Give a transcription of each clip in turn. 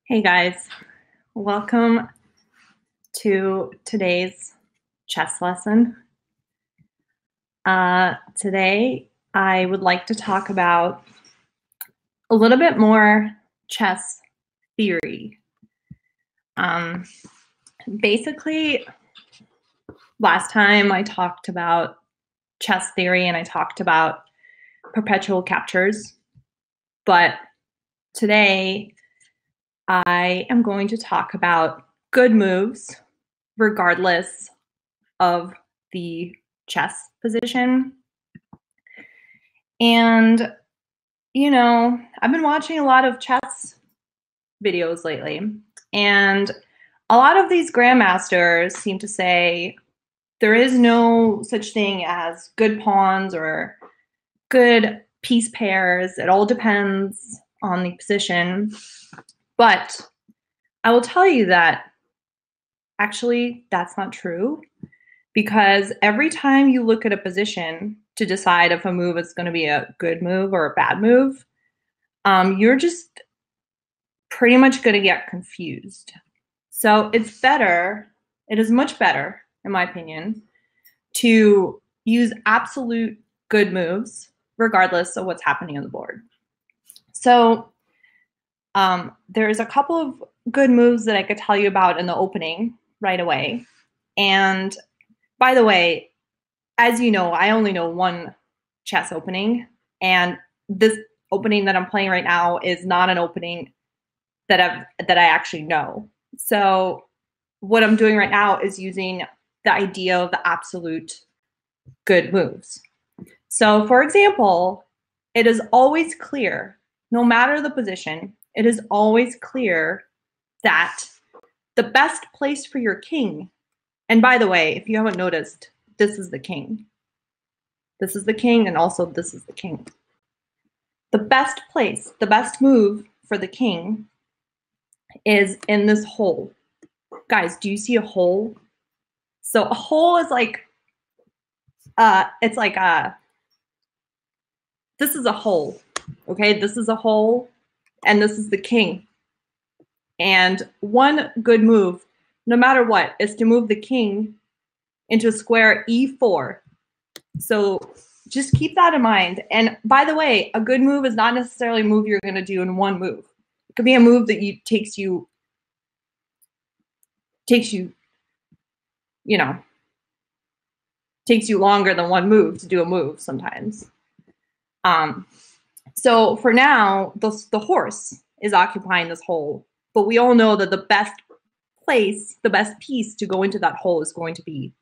Hey guys, welcome to today's chess lesson. Today I would like to talk about a little bit more chess theory. Basically, last time I talked about chess theory and I talked about perpetual captures, but today I am going to talk about good moves regardless of the chess position. And, you know, I've been watching a lot of chess videos lately, and a lot of these grandmasters seem to say there is no such thing as good pawns or good piece pairs. It all depends on the position. But I will tell you that actually that's not true, because every time you look at a position to decide if a move is going to be a good move or a bad move, you're just pretty much going to get confused. So it is much better, in my opinion, to use absolute good moves regardless of what's happening on the board. So there's a couple of good moves that I could tell you about in the opening right away. And by the way, as you know, I only know one chess opening, and this opening that I'm playing right now is not an opening that I actually know. So what I'm doing right now is using the idea of the absolute good moves. So for example, it is always clear, no matter the position, it is always clear that the best place for your king, and by the way, if you haven't noticed, this is the king. This is the king, and also this is the king. The best place, the best move for the king is in this hole. Guys, do you see a hole? So a hole is like, this is a hole, okay? This is a hole, and this is the king. And one good move, no matter what, is to move the king into a square e4. So just keep that in mind. And by the way, a good move is not necessarily a move you're going to do in one move. It could be a move that takes you, takes you longer than one move to do a move sometimes. So for now, the horse is occupying this hole, but we all know that the best place, the best piece to go into that hole is going to be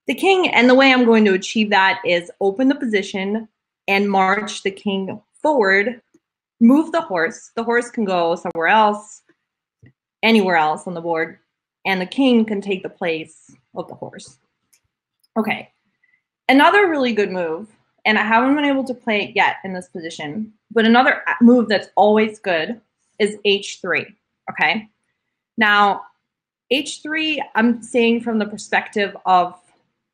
the king. And the way I'm going to achieve that is open the position and march the king forward, move the horse. The horse can go somewhere else, anywhere else on the board, and the king can take the place of the horse. Okay, another really good move, and I haven't been able to play it yet in this position, but another move that's always good is h3, okay? Now, h3, I'm saying from the perspective of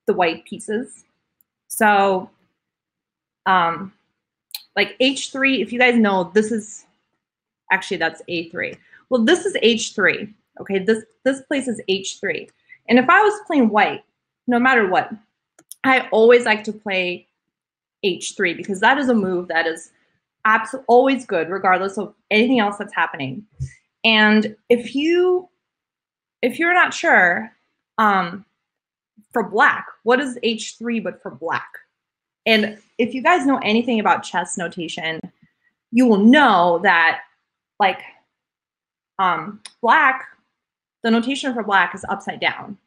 the white pieces. So, like h3, if you guys know, this is, actually that's a3. Well, this is h3, okay? This place is h3. And if I was playing white, no matter what, I always like to play h3 because that is a move that is always good regardless of anything else that's happening. And if you're not sure, for black, what is h3 but for black? And if you guys know anything about chess notation, you will know that like black, the notation for black is upside down.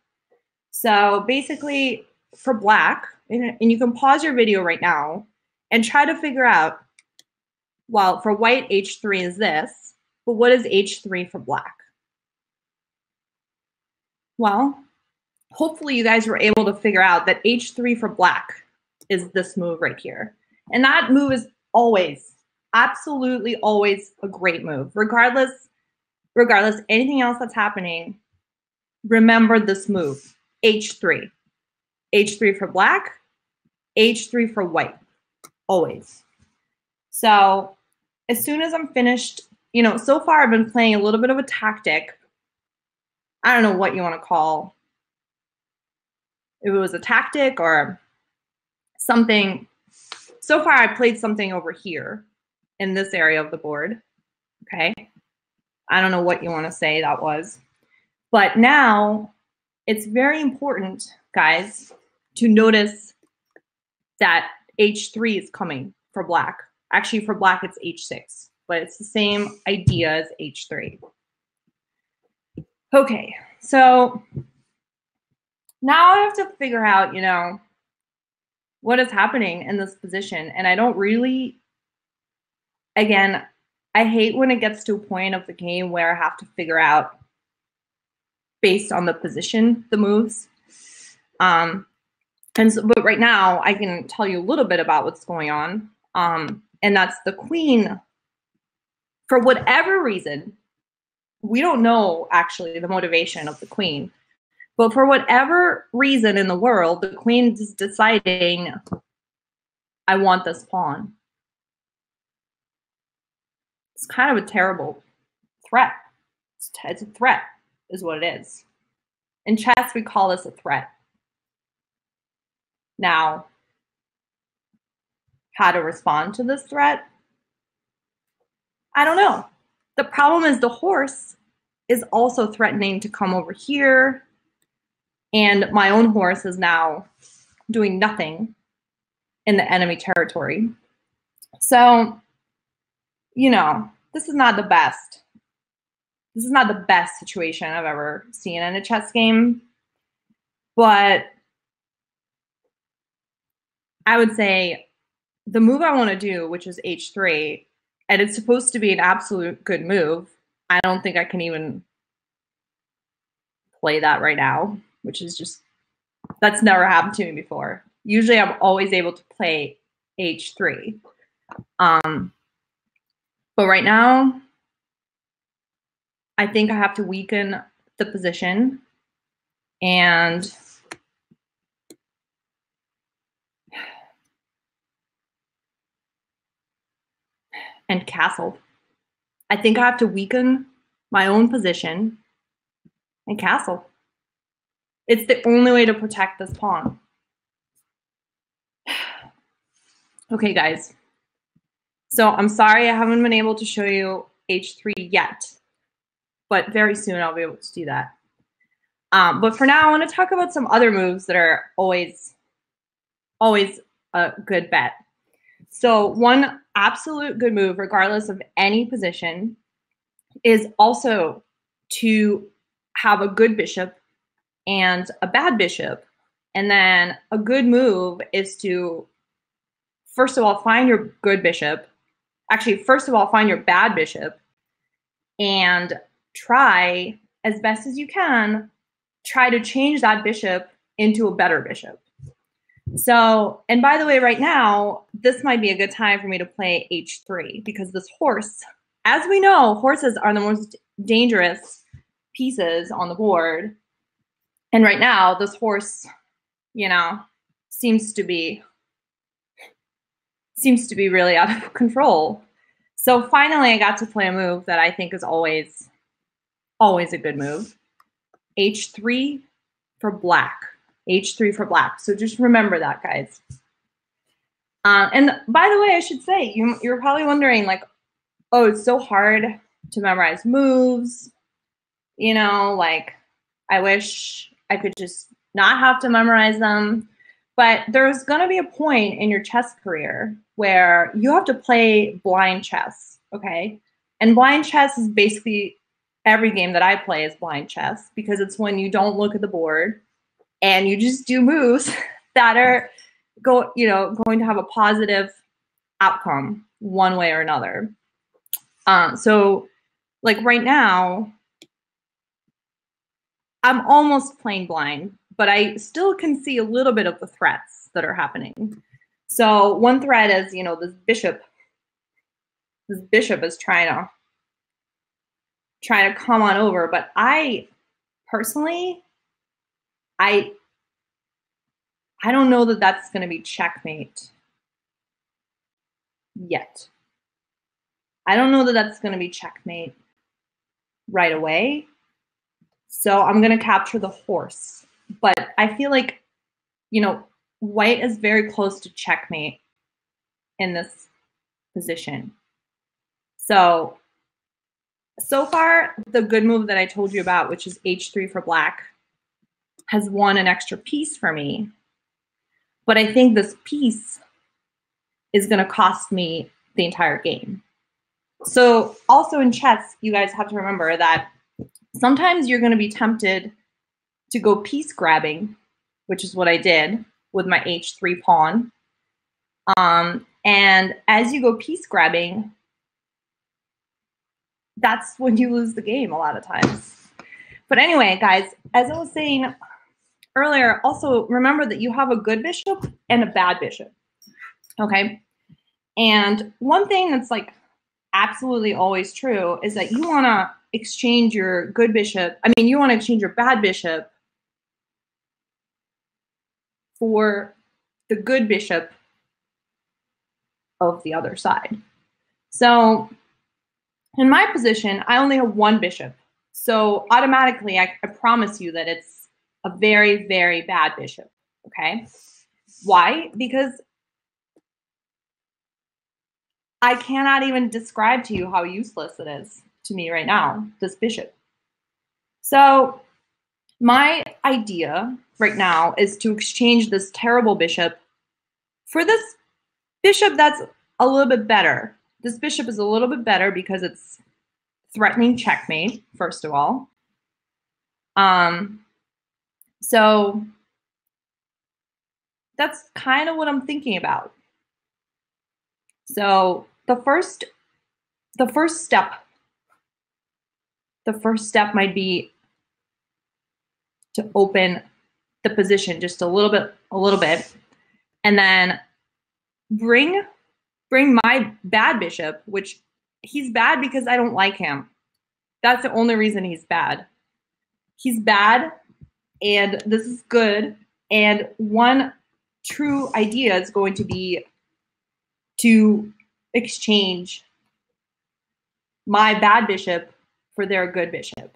So basically for black, and you can pause your video right now and try to figure out, well, for white, h3 is this, but what is h3 for black? Well, hopefully you guys were able to figure out that h3 for black is this move right here. And that move is always, absolutely always a great move. Regardless anything else that's happening, remember this move, h3. h3 for black, h3 for white, always. So as soon as I'm finished you know, so far I've been playing a little bit of a tactic. I don't know what you want to call if it was a tactic or something. So far I played something over here in this area of the board. Okay. I don't know what you want to say that was. But now it's very important, guys, to notice that h3 is coming for black. Actually, for black, it's h6, but it's the same idea as h3. Okay, so now I have to figure out, you know, what is happening in this position. And I don't really, again, I hate when it gets to a point of the game where I have to figure out based on the position, the moves. But right now I can tell you a little bit about what's going on. And that's the queen, for whatever reason, we don't know actually the motivation of the queen, but for whatever reason in the world, the queen is deciding, I want this pawn. It's kind of a terrible threat. It's a threat is what it is. In chess, we call this a threat. Now, how to respond to this threat? I don't know. The problem is the horse is also threatening to come over here, and my own horse is now doing nothing in the enemy territory. So, you know, this is not the best. This is not the best situation I've ever seen in a chess game, but I would say the move I want to do, which is h3, and it's supposed to be an absolute good move. I don't think I can even play that right now, which is just, that's never happened to me before. Usually I'm always able to play h3. But right now, I think I have to weaken the position and castle. I think I have to weaken my own position and castle. It's the only way to protect this pawn. Okay, guys. So I'm sorry I haven't been able to show you h3 yet, but very soon I'll be able to do that. But for now, I want to talk about some other moves that are always a good bet. So one absolute good move, regardless of any position, is also to have a good bishop and a bad bishop. And then a good move is to, first of all, find your good bishop. Actually, first of all, find your bad bishop and try, as best as you can, try to change that bishop into a better bishop. So, and by the way, right now, this might be a good time for me to play h3 because this horse, as we know, horses are the most dangerous pieces on the board. And right now, this horse, you know, seems to be really out of control. So finally, I got to play a move that I think is always a good move. h3 for black. h3 for black. So just remember that, guys. And by the way, I should say, you're probably wondering, like, oh, it's so hard to memorize moves. You know, like, I wish I could just not have to memorize them. But there's going to be a point in your chess career where you have to play blind chess, okay? And blind chess is basically every game that I play is blind chess because it's when you don't look at the board and you just do moves that are going to have a positive outcome one way or another. So like right now, I'm almost playing blind, but I still can see a little bit of the threats that are happening. So one threat is, you know, this bishop is trying to come on over, but I personally, I don't know that that's going to be checkmate yet. I don't know that that's going to be checkmate right away. So I'm going to capture the horse. But I feel like, you know, white is very close to checkmate in this position. So far, the good move that I told you about, which is h3 for black, has won an extra piece for me. But I think this piece is going to cost me the entire game. So also in chess, you guys have to remember that sometimes you're going to be tempted to go piece grabbing, which is what I did with my h3 pawn. And as you go piece grabbing, that's when you lose the game a lot of times. But anyway, guys, as I was saying earlier, also remember that you have a good bishop and a bad bishop, okay? And one thing that's like absolutely always true is that you want to exchange your good bishop. I mean, you want to exchange your bad bishop for the good bishop of the other side. So in my position, I only have one bishop. So automatically, I promise you that it's a very, very bad bishop, okay? Why? Because I cannot even describe to you how useless it is to me right now, this bishop. So my idea right now is to exchange this terrible bishop for this bishop that's a little bit better. This bishop is a little bit better because it's threatening checkmate, first of all. So that's kind of what I'm thinking about. So the first step might be to open the position just a little bit, and then bring my bad bishop, which he's bad because I don't like him. That's the only reason he's bad. He's bad, and this is good. And one true idea is going to be to exchange my bad bishop for their good bishop.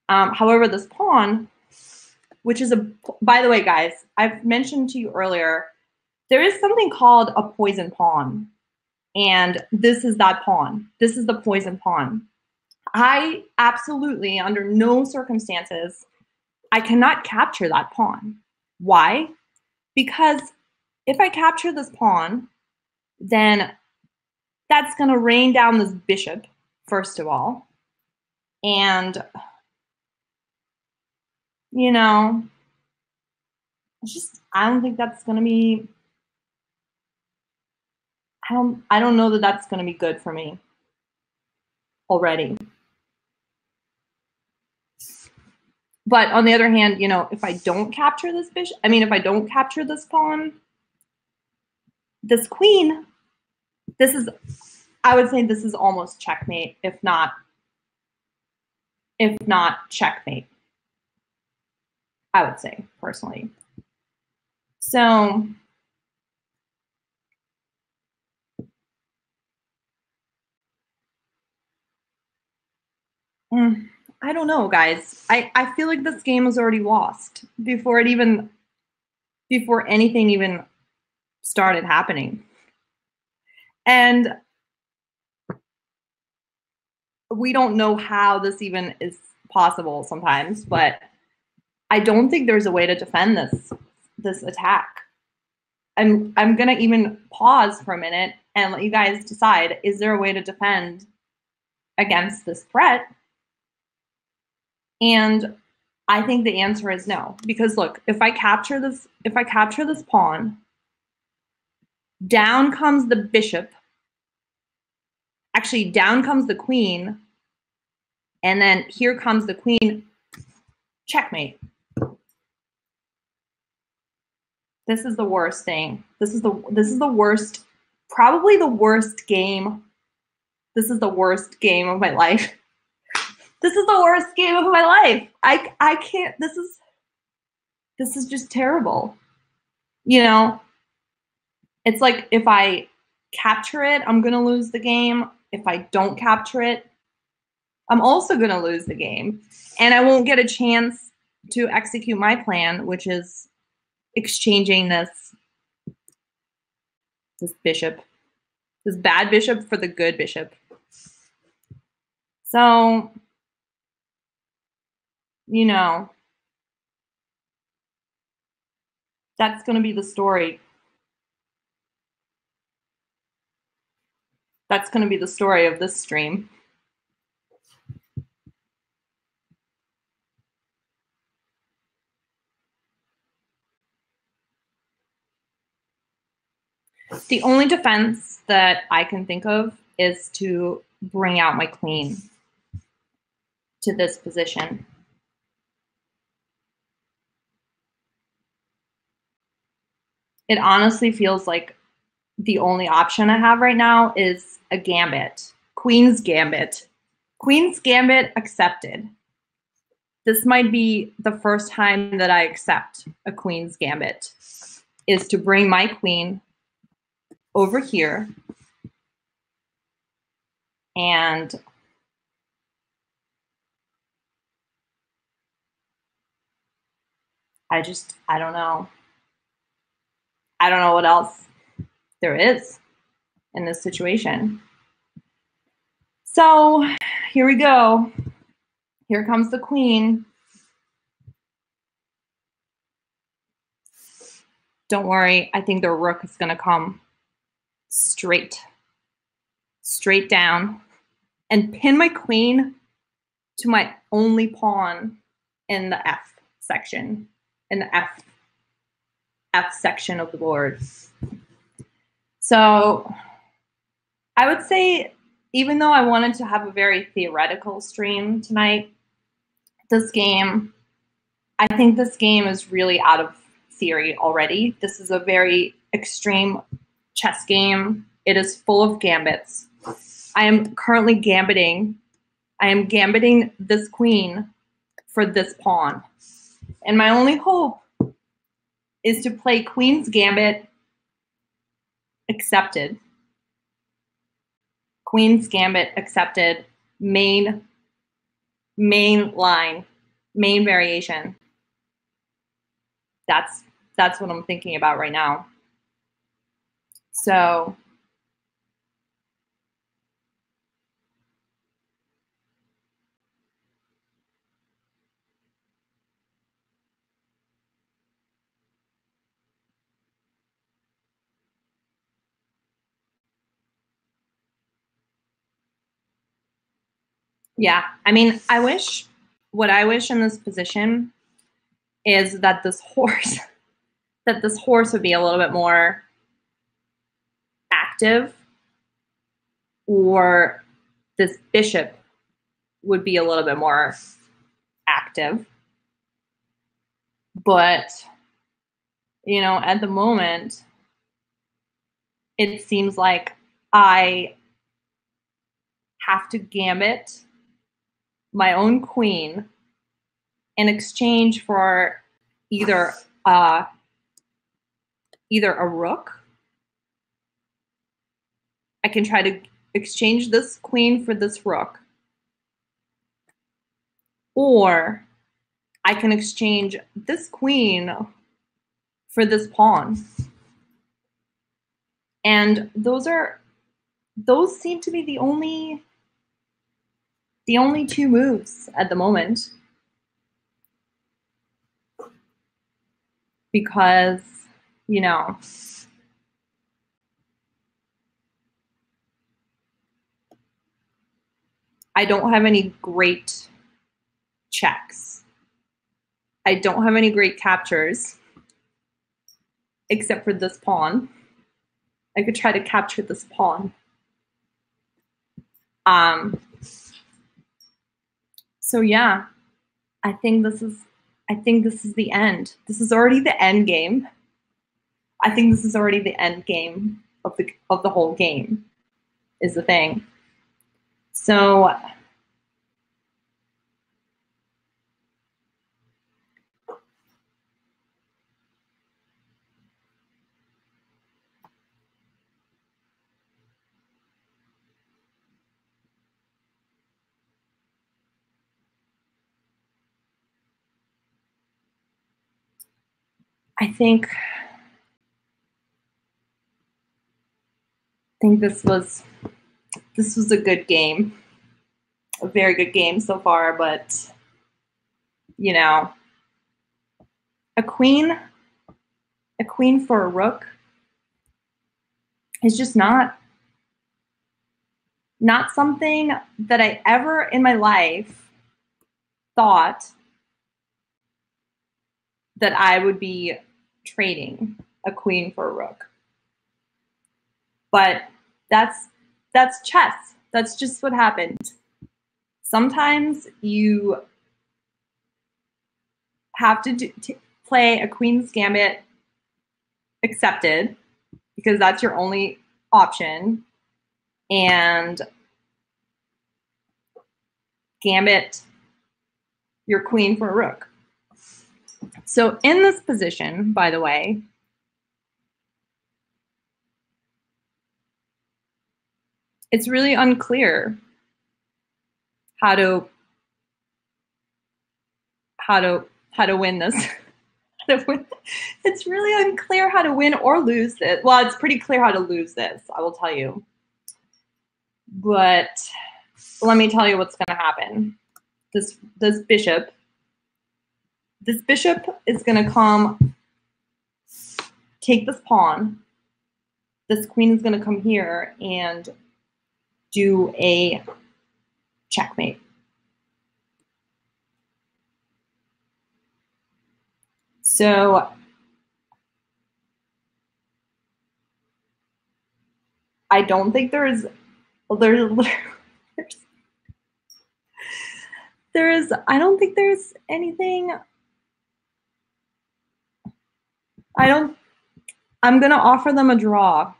However, this pawn, which is by the way, guys, I've mentioned to you earlier, there is something called a poison pawn. And this is that pawn. This is the poison pawn. I absolutely, under no circumstances, I cannot capture that pawn. Why? Because if I capture this pawn, then that's going to rain down this bishop, first of all. And, you know, I don't think that's going to be, I don't know that that's going to be good for me already. But on the other hand, you know, if I don't capture this bishop, I mean, if I don't capture this pawn, this queen, I would say this is almost checkmate, if not checkmate, I would say, personally. So I don't know, guys. I feel like this game was already lost before anything even started happening. And we don't know how this even is possible sometimes, but I don't think there's a way to defend this attack. I'm gonna even pause for a minute and let you guys decide, is there a way to defend against this threat? And I think the answer is no, because look, if I capture this pawn, down comes the bishop. Actually, down comes the queen, and then here comes the queen. Checkmate. This is the worst thing. This is the worst, probably the worst game. This is the worst game of my life. This is the worst game of my life. I can't, this is just terrible. You know, it's like if I capture it, I'm gonna lose the game. if I don't capture it, I'm also going to lose the game. And I won't get a chance to execute my plan, which is exchanging this bishop, this bad bishop for the good bishop. So, you know, that's going to be the story. That's going to be the story of this stream. The only defense that I can think of is to bring out my queen to this position. It honestly feels like the only option I have right now is a gambit. Queen's gambit. Queen's gambit accepted. This might be the first time that I accept a queen's gambit, is to bring my queen over here and I don't know. I don't know what else there is in this situation. So here we go. Here comes the queen. Don't worry, I think the rook is gonna come straight down and pin my queen to my only pawn in the F section, in the F section of the board. So I would say, even though I wanted to have a very theoretical stream tonight, this game, I think this game is really out of theory already. This is a very extreme chess game. It is full of gambits. I am currently gambiting. I am gambiting this queen for this pawn. And my only hope is to play queen's gambit accepted. Queen's gambit accepted, main line, main variation. That's what I'm thinking about right now. So yeah, I mean, what I wish in this position is that this horse would be a little bit more active, or this bishop would be a little bit more active. But, you know, at the moment, it seems like I have to gambit my own queen in exchange for either a rook. I can try to exchange this queen for this rook, or I can exchange this queen for this pawn. And those seem to be the only two moves at the moment. Because, you know, I don't have any great checks. I don't have any great captures, except for this pawn. I could try to capture this pawn. So yeah, I think this is the end. This is already the end game. I think this is already the end game of the whole game, is the thing. So I think this was a good game, a very good game so far, but you know, a queen for a rook is just not something that I ever in my life thought that I would be trading a queen for a rook. But that's chess. That's just what happened. Sometimes you have to play a queen's gambit accepted because that's your only option, and gambit your queen for a rook. So in this position, by the way, it's really unclear how to win this. It's really unclear how to win or lose this. Well, it's pretty clear how to lose this, I will tell you. But let me tell you what's going to happen. This bishop is going to come take this pawn. This queen is going to come here and do a checkmate. So I don't think there's I don't think there's anything. I'm going to offer them a draw.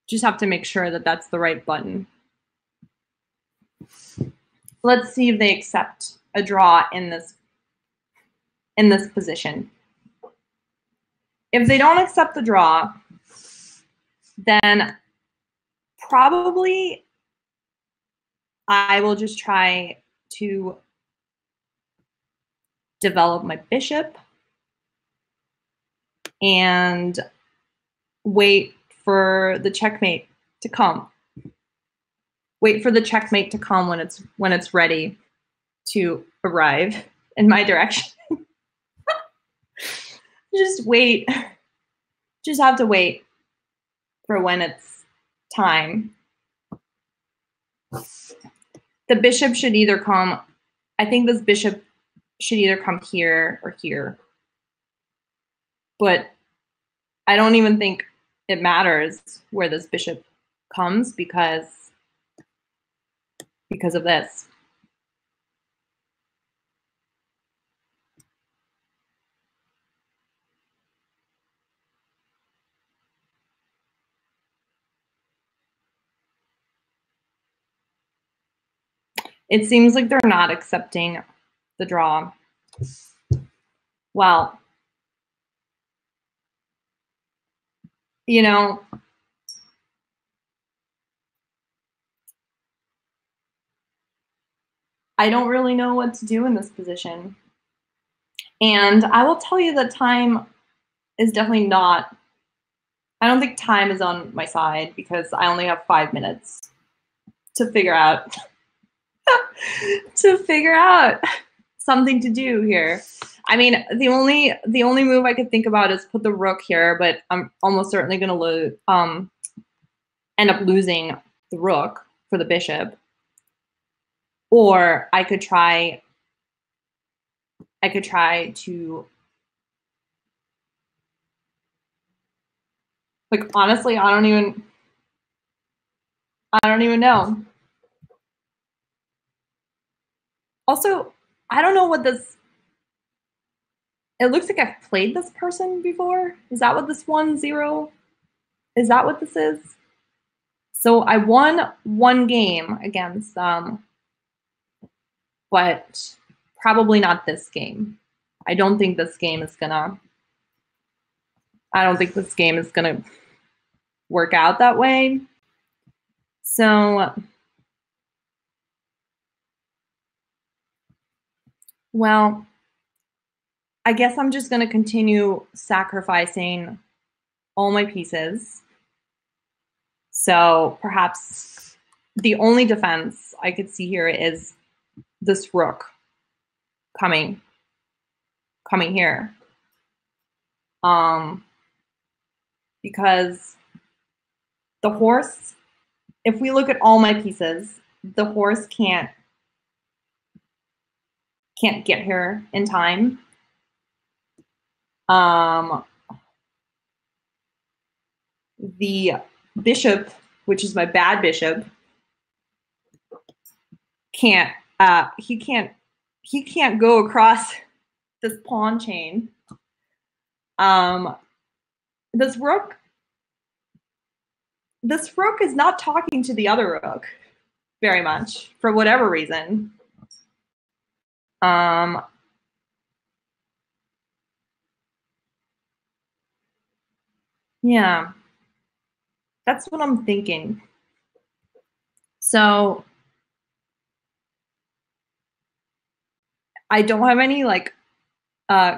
Just have to make sure that that's the right button. Let's see if they accept a draw in this position. If they don't accept the draw, then probably I will just try to develop my bishop and wait for the checkmate to come. Wait for the checkmate to come when it's ready to arrive in my direction. Just wait. Just have to wait for when it's time. The bishop should either come, I think this bishop should either come here or here. But I don't even think it matters where this bishop comes because of this. It seems like they're not accepting the draw. Well, you know, I don't really know what to do in this position. And I will tell you that time is definitely not, I don't think time is on my side because I only have 5 minutes to figure out something to do here. I mean, the only move I could think about is put the rook here, but I'm almost certainly going to end up losing the rook for the bishop. Or I could try to, like, honestly, I don't even know. Also, I don't know what this, it looks like I've played this person before. Is that what this 1-0? Is that what this is? So I won one game against them, but probably not this game. I don't think this game is gonna work out that way. So Well, I guess I'm just going to continue sacrificing all my pieces. So perhaps the only defense I could see here is this rook coming here. Because the horse, if we look at all my pieces, the horse can't get here in time. The bishop, which is my bad bishop, can't he can't go across this pawn chain. This rook is not talking to the other rook very much for whatever reason. Yeah, that's what I'm thinking. So I don't have any like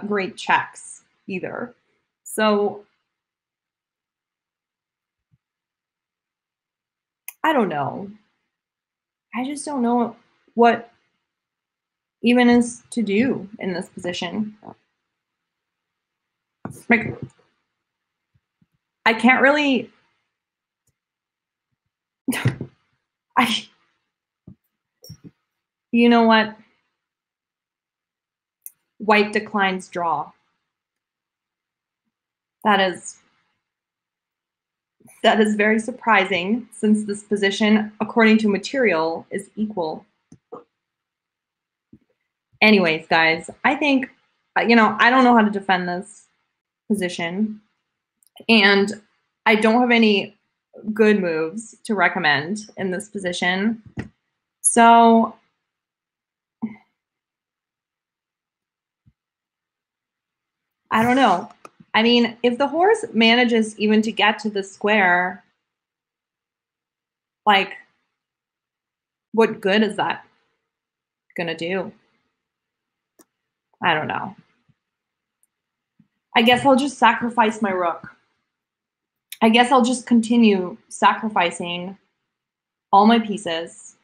great checks either. So I don't know. I just don't know what even is to do in this position. Like, I can't really. You know what? White declines draw. That is very surprising since this position, according to material, is equal. Anyways, guys, I think, I don't know how to defend this position, and I don't have any good moves to recommend in this position. So I don't know. I mean, if the horse manages even to get to the square, like, what good is that gonna do? I don't know. I guess I'll just sacrifice my rook. I guess I'll just continue sacrificing all my pieces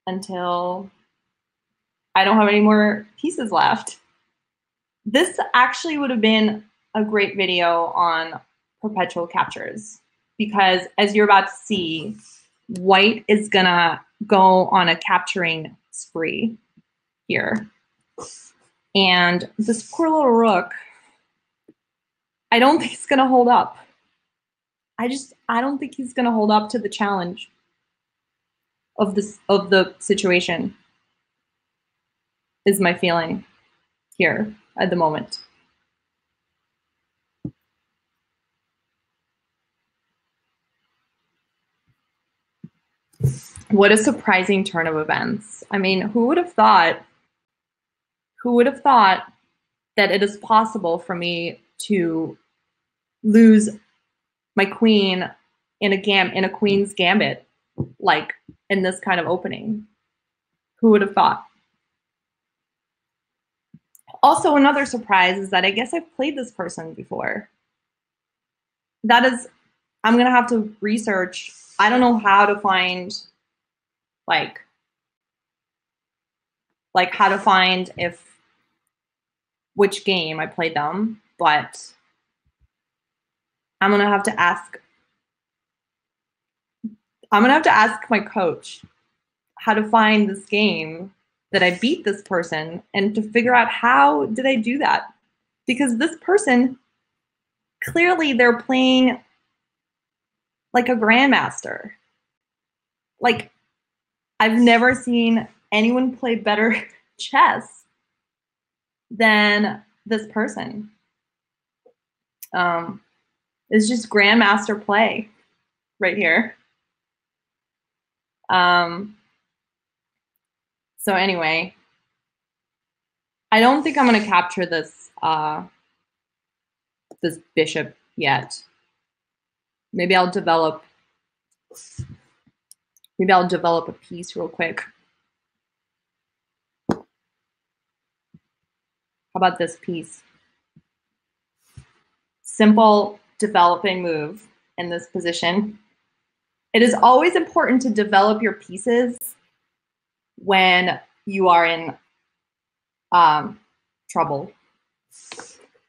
until I don't have any more pieces left. This actually would have been a great video on perpetual captures because, as you're about to see, white is gonna go on a capturing spree here. And this poor little rook, I don't think it's gonna hold up. I don't think he's gonna hold up to the challenge of the situation, is my feeling here at the moment. What a surprising turn of events. I mean, who would have thought that it is possible for me to lose my queen in a queen's gambit, like in this kind of opening? Who would have thought? Also, another surprise is that I guess I've played this person before. I'm gonna have to research. I don't know how to find like how to find which game I played them, but I'm gonna have to ask my coach how to find this game that I beat this person and to figure out how did I do that. Because this person, clearly they're playing like a grandmaster. Like, I've never seen anyone play better chess than this person. It's just grandmaster play right here. So anyway, I don't think I'm going to capture this this bishop yet. Maybe I'll develop a piece real quick. How about this piece? Simple developing move in this position. It is always important to develop your pieces when you are in trouble.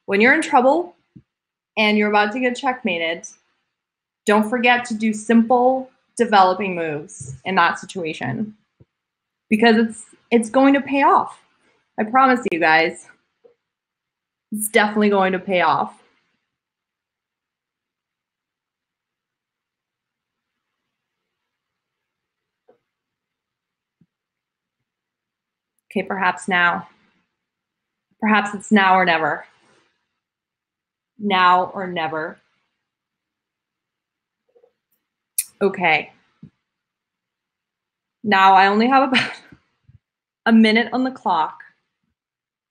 When you're in trouble and you're about to get checkmated, don't forget to do simple developing moves in that situation, because it's going to pay off. I promise you guys, it's definitely going to pay off. Okay, perhaps now. Perhaps it's now or never. Now or never. Okay. Now I only have about a minute on the clock.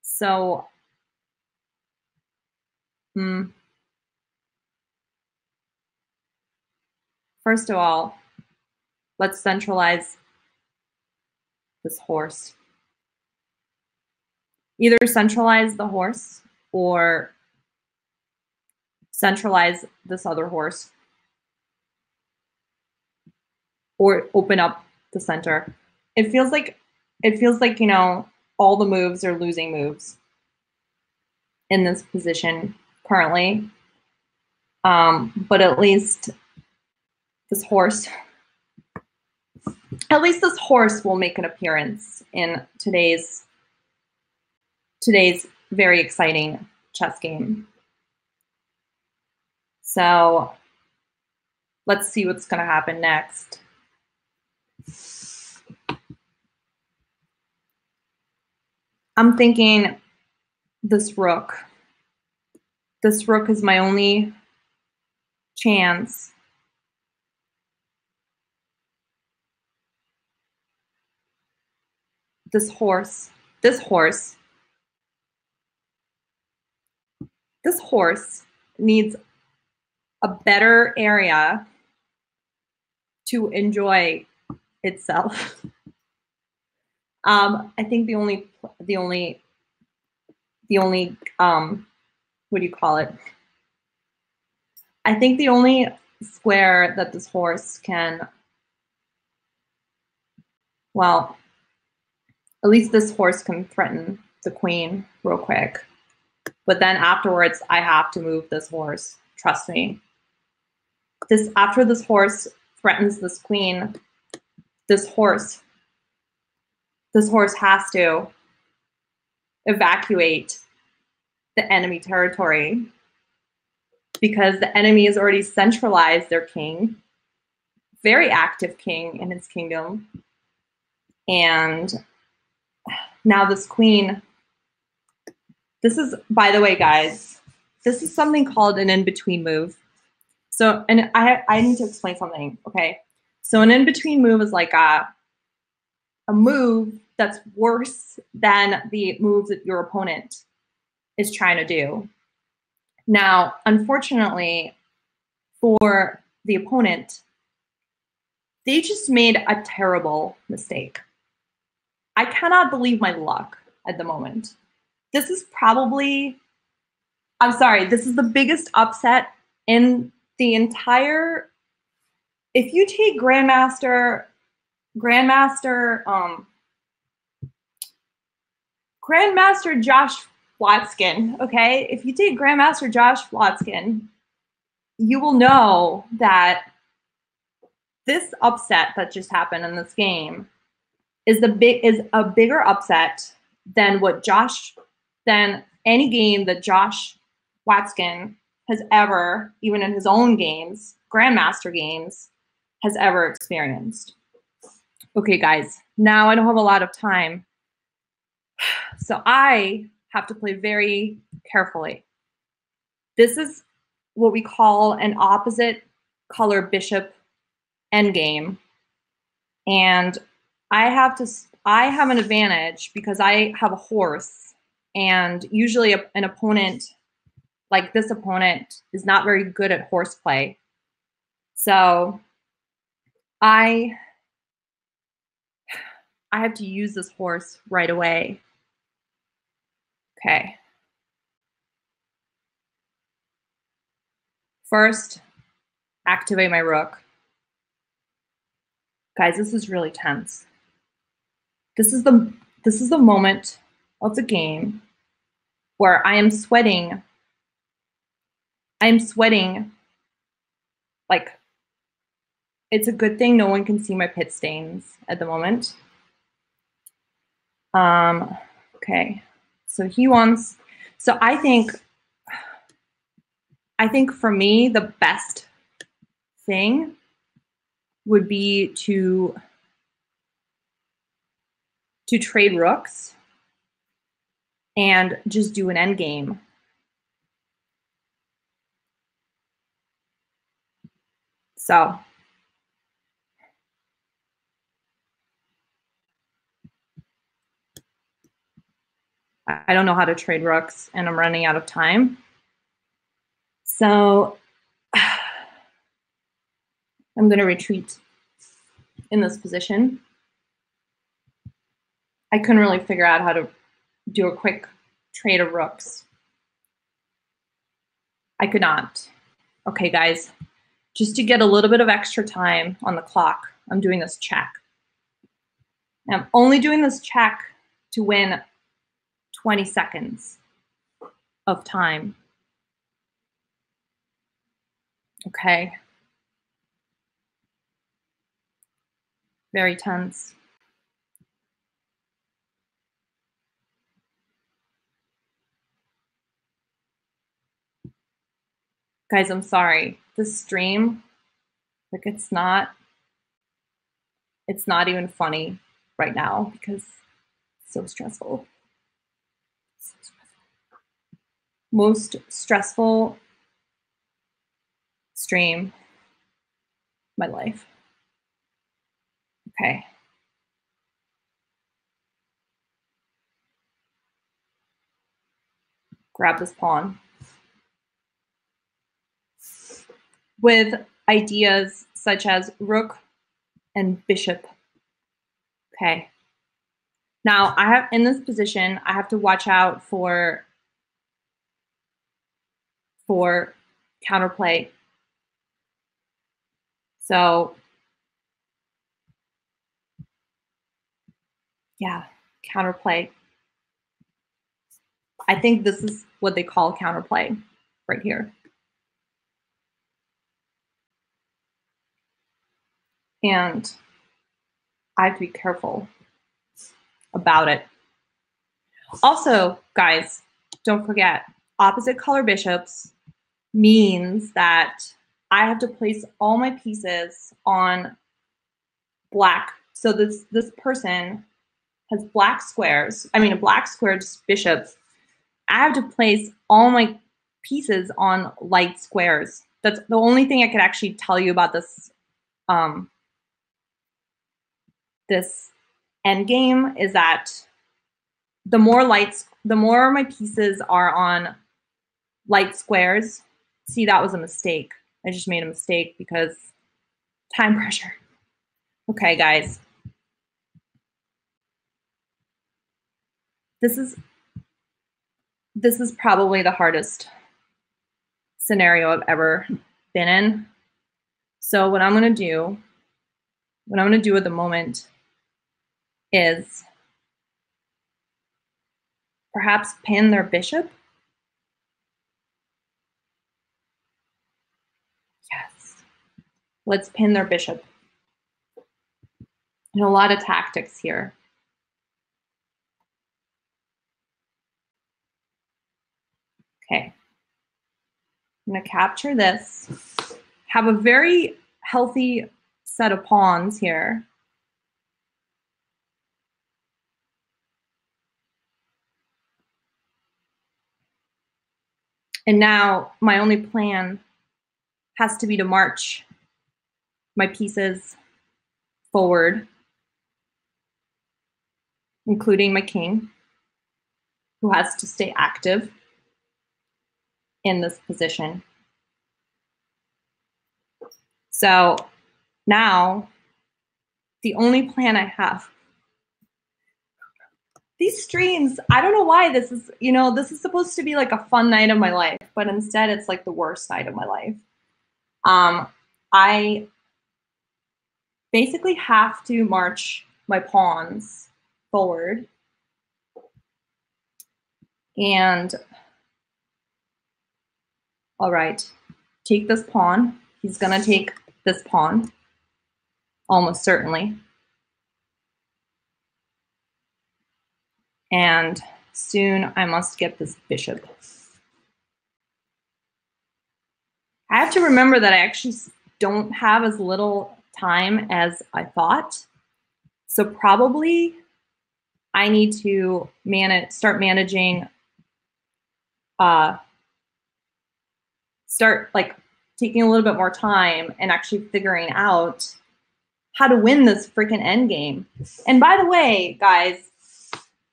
So, first of all, let's centralize this horse. Either centralize the horse or centralize this other horse, or open up the center. It feels like, you know, all the moves are losing moves in this position currently. But at least this horse will make an appearance in today's very exciting chess game. So let's see what's going to happen next. I'm thinking this rook. This rook is my only chance. This horse needs a better area to enjoy itself. I think the only what do you call it? I think the only square that this horse can, well, at least this horse can threaten the queen real quick. But then afterwards, I have to move this horse. Trust me. After this horse threatens this queen, this horse has to evacuate the enemy territory, because the enemy has already centralized their king, very active king in his kingdom. And now this queen, this is, by the way, guys, this is something called an in-between move. So, and I need to explain something, okay? So an in-between move is like a move that's worse than the move that your opponent is trying to do. Now, unfortunately for the opponent, they just made a terrible mistake. I cannot believe my luck at the moment. This is probably, I'm sorry, this is the biggest upset in the entire, if you take Grandmaster Josh Wlatzkin, okay? If you take Grandmaster Josh Wlatzkin, you will know that this upset that just happened in this game is a bigger upset than than any game that Josh Wlatzkin has ever, even in his own games, Grandmaster games, has ever experienced. Okay, guys, now I don't have a lot of time, so I have to play very carefully. This is what we call an opposite color bishop endgame, and I have an advantage because I have a horse, and usually an opponent like this opponent is not very good at horseplay. So I have to use this horse right away. Okay, First, activate my rook. Guys, this is really tense. This is the moment of the game where I am sweating. I am sweating like it's a good thing no one can see my pit stains at the moment. Okay. So he wants, so I think for me, the best thing would be to trade rooks and just do an end game. So I don't know how to trade rooks and I'm running out of time. So I'm going to retreat in this position. I couldn't really figure out how to do a quick trade of rooks. I could not. Okay, guys, just to get a little bit of extra time on the clock, I'm doing this check. And I'm only doing this check to win 20 seconds of time. Okay. Very tense. Guys, I'm sorry. This stream, like it's not even funny right now because it's so stressful. So stressful. Most stressful stream of my life. Okay. Grab this pawn. With ideas such as rook and bishop. Okay. Now I have, in this position, I have to watch out for counterplay. So yeah, counterplay. I think this is what they call counterplay right here. And I have to be careful about it. Also, guys, don't forget, opposite color bishops means that I have to place all my pieces on black. So this person has black squares. I mean, a black squared bishop. I have to place all my pieces on light squares. That's the only thing I could actually tell you about this this end game is that the more my pieces are on light squares. See, that was a mistake. I just made a mistake because time pressure. Okay, guys. This is probably the hardest scenario I've ever been in. So what I'm going to do at the moment is perhaps pin their bishop. Yes. Let's pin their bishop. And a lot of tactics here. Okay. I'm going to capture this. Have a very healthy set of pawns here. And now my only plan has to be to march my pieces forward, including my king, who has to stay active in this position. So now the only plan I have, these streams, I don't know why this is, this is supposed to be like a fun night of my life, but instead it's like the worst night of my life. I basically have to march my pawns forward. And all right, take this pawn. He's gonna take this pawn, almost certainly. And soon I must get this bishop. I have to remember that I actually don't have as little time as I thought. So probably I need to start managing, start like taking a little bit more time and actually figuring out how to win this freaking endgame. And by the way, guys,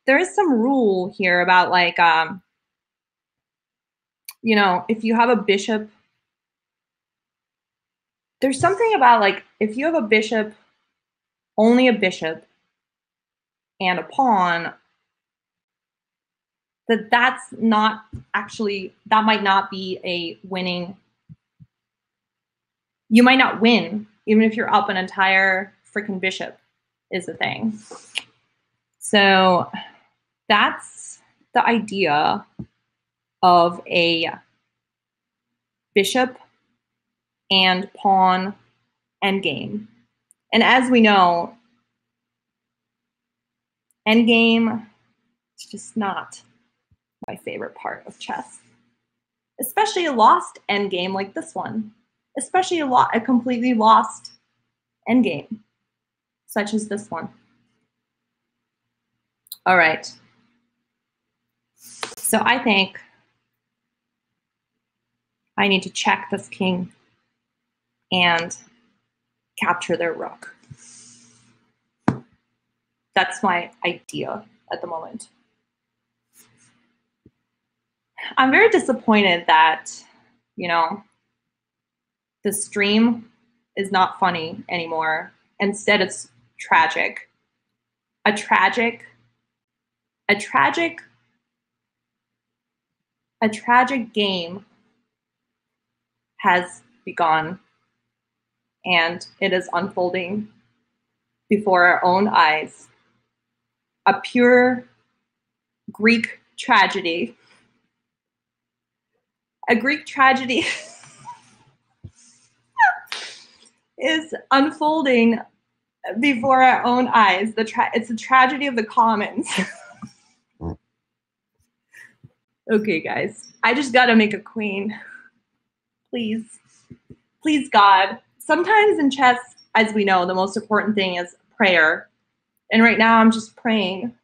there is some rule here about like, you know, if you have a bishop, there's something about like, if you have a bishop, only a bishop and a pawn, that's not actually, that might not be a winning. You might not win, even if you're up an entire freaking bishop is the thing. So that's the idea of a bishop and pawn endgame. And as we know, endgame is just not my favorite part of chess, especially a lost endgame like this one, especially a completely lost endgame, such as this one. All right. So I think I need to check this king and capture their rook. That's my idea at the moment. I'm very disappointed that, you know, the stream is not funny anymore. Instead, it's tragic. A tragic game has begun, and it is unfolding before our own eyes. A pure Greek tragedy. A Greek tragedy is unfolding before our own eyes. It's a tragedy of the commons. Okay, guys, I just gotta make a queen. Please. Please, God. Sometimes in chess, as we know, the most important thing is prayer. And right now I'm just praying.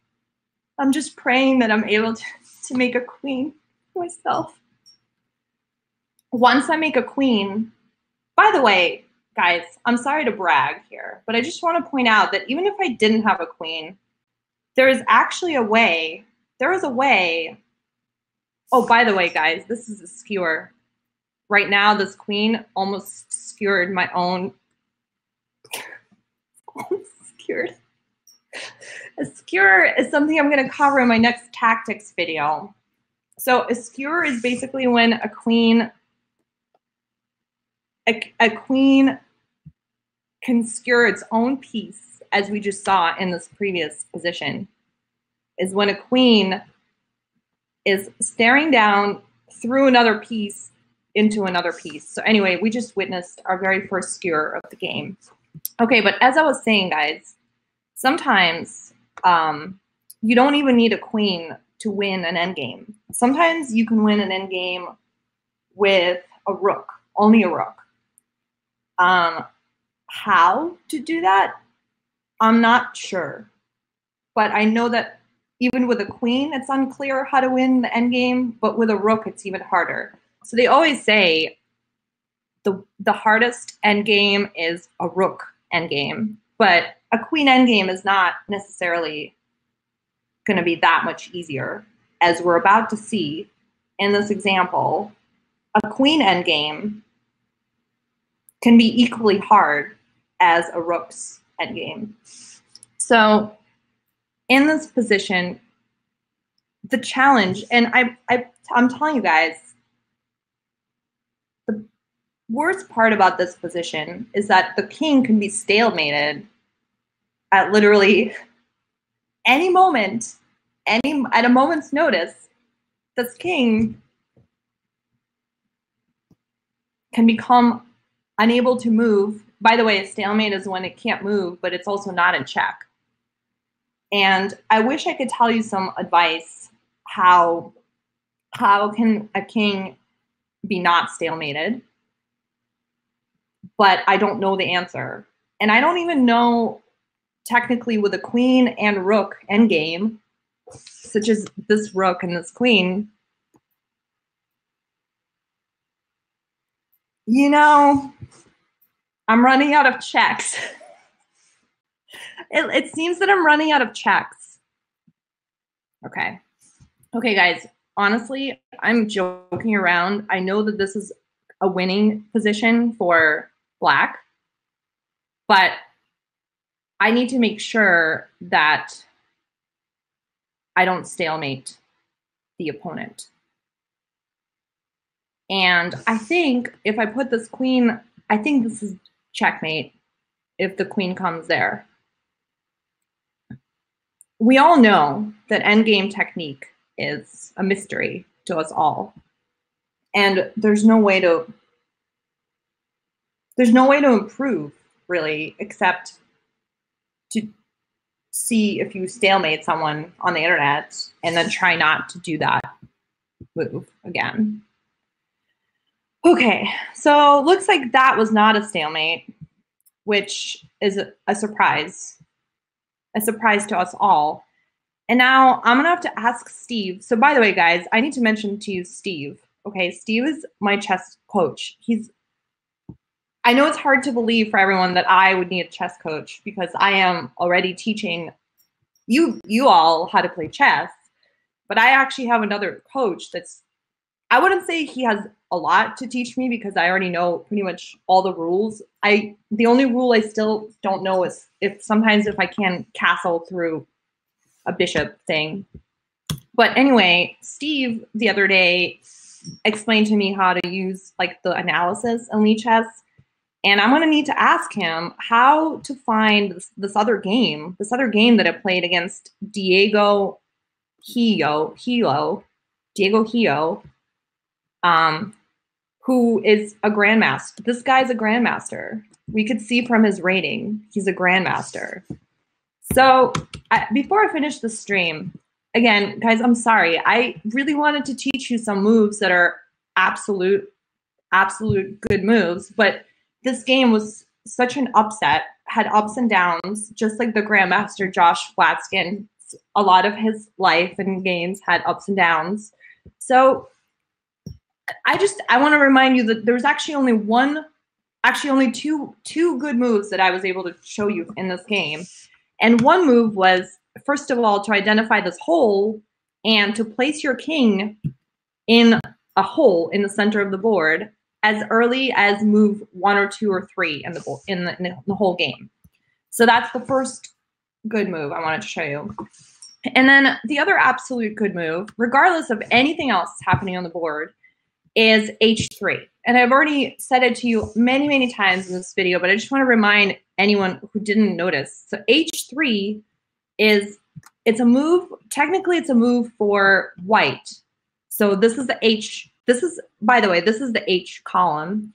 I'm just praying that I'm able to make a queen myself. Once I make a queen, by the way, guys, I'm sorry to brag here, but I just want to point out that even if I didn't have a queen, there is actually a way. There is a way. Oh, by the way, guys, this is a skewer. Right now, this queen almost skewered my own. Skewered. A skewer is something I'm going to cover in my next tactics video. So a skewer is basically when a queen can skewer its own piece, as we just saw in this previous position, is when a queen is staring down through another piece into another piece. So anyway, we just witnessed our very first skewer of the game. Okay, but as I was saying, guys, sometimes you don't even need a queen to win an endgame. Sometimes you can win an endgame with a rook, only a rook. How to do that, I'm not sure. But I know that even with a queen, it's unclear how to win the endgame, but with a rook, it's even harder. So they always say the hardest endgame is a rook endgame, but a queen endgame is not necessarily going to be that much easier. As we're about to see in this example, a queen endgame can be equally hard as a rook's endgame. So in this position, the challenge, and I'm telling you guys, worst part about this position is that the king can be stalemated at literally any moment, at a moment's notice. This king can become unable to move. By the way, a stalemate is when it can't move, but it's also not in check. And I wish I could tell you some advice. How can a king be not stalemated? But I don't know the answer. And I don't even know technically with a queen and rook endgame, such as this rook and this queen, you know, I'm running out of checks. It seems that I'm running out of checks. Okay. Okay, guys, honestly, I'm joking around. I know that this is a winning position for Black, but I need to make sure that I don't stalemate the opponent. And I think if I put this queen, I think this is checkmate if the queen comes there. We all know that endgame technique is a mystery to us all. And there's no way to improve, really, except to see if you stalemate someone on the internet and then try not to do that move again. Okay, so looks like that was not a stalemate, which is a surprise to us all. And now I'm gonna have to ask Steve. So by the way, guys, I need to mention to you Steve. Okay, Steve is my chess coach. I know it's hard to believe for everyone that I would need a chess coach because I am already teaching you all how to play chess, but I actually have another coach that's, I wouldn't say he has a lot to teach me because I already know pretty much all the rules. The only rule I still don't know is if I can castle through a bishop thing. But anyway, Steve the other day explained to me how to use like the analysis in Lichess. And I'm gonna need to ask him how to find this other game that I played against Diego Hio, who is a grandmaster. This guy's a grandmaster. We could see from his rating, he's a grandmaster. So before I finish the stream, again, guys, I'm sorry. I really wanted to teach you some moves that are absolute good moves, but this game was such an upset, had ups and downs, just like the grandmaster Josh Flatskin. A lot of his life and games had ups and downs. So I want to remind you that there's actually only two good moves that I was able to show you in this game. And one move was, first of all, to identify this hole and to place your king in a hole in the center of the board as early as move 1 or 2 or 3 in the whole game. So that's the first good move I wanted to show you. And then the other absolute good move, regardless of anything else happening on the board, is H3. And I've already said it to you many, many times in this video, but I just want to remind anyone who didn't notice. So H3 it's a move, technically it's a move for white. So this is the H, by the way, this is the H column.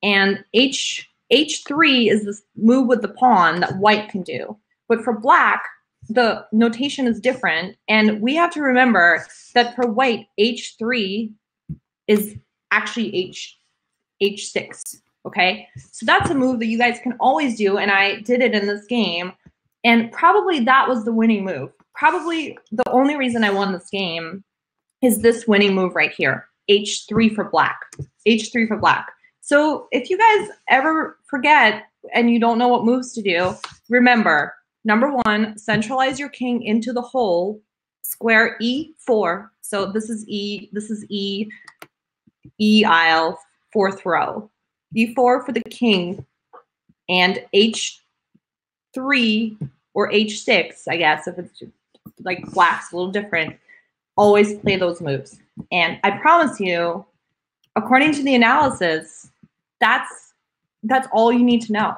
And H3 is this move with the pawn that white can do. But for black, the notation is different. And we have to remember that for white, H3 is actually H6, okay? So that's a move that you guys can always do, and I did it in this game, and probably that was the winning move. Probably the only reason I won this game is this winning move right here, H3 for black, H3 for black. So if you guys ever forget and you don't know what moves to do, remember, number 1, centralize your king into the hole, square E4. So this is E aisle, 4th row. E4 for the king, and H3 or H6, I guess, if it's like black's a little different, always play those moves. And I promise you, according to the analysis, That's all you need to know.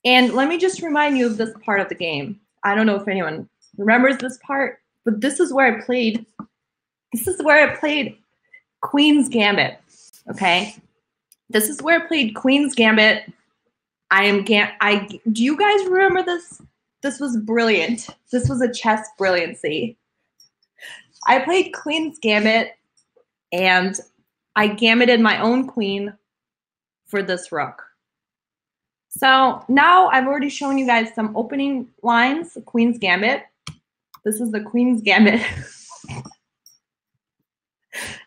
And let me just remind you of this part of the game. I don't know if anyone remembers this part, but this is where I played. This is where I played Queen's Gambit. Okay, this is where I played Queen's Gambit. Do you guys remember this? This was brilliant. This was a chess brilliancy. I played Queen's Gambit, and I gambited my own queen for this rook. So now I've already shown you guys some opening lines, Queen's Gambit. This is the Queen's Gambit.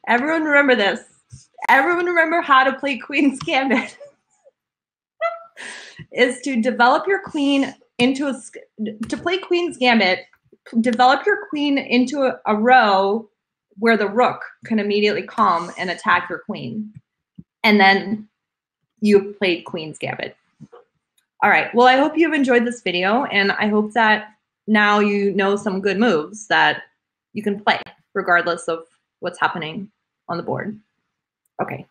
Everyone remember this. Everyone remember how to play Queen's Gambit. Is to develop your queen into to play Queen's Gambit, develop your queen into a row where the rook can immediately come and attack your queen. And then you played Queen's Gambit. All right, well, I hope you've enjoyed this video, and I hope that now you know some good moves that you can play regardless of what's happening on the board. Okay.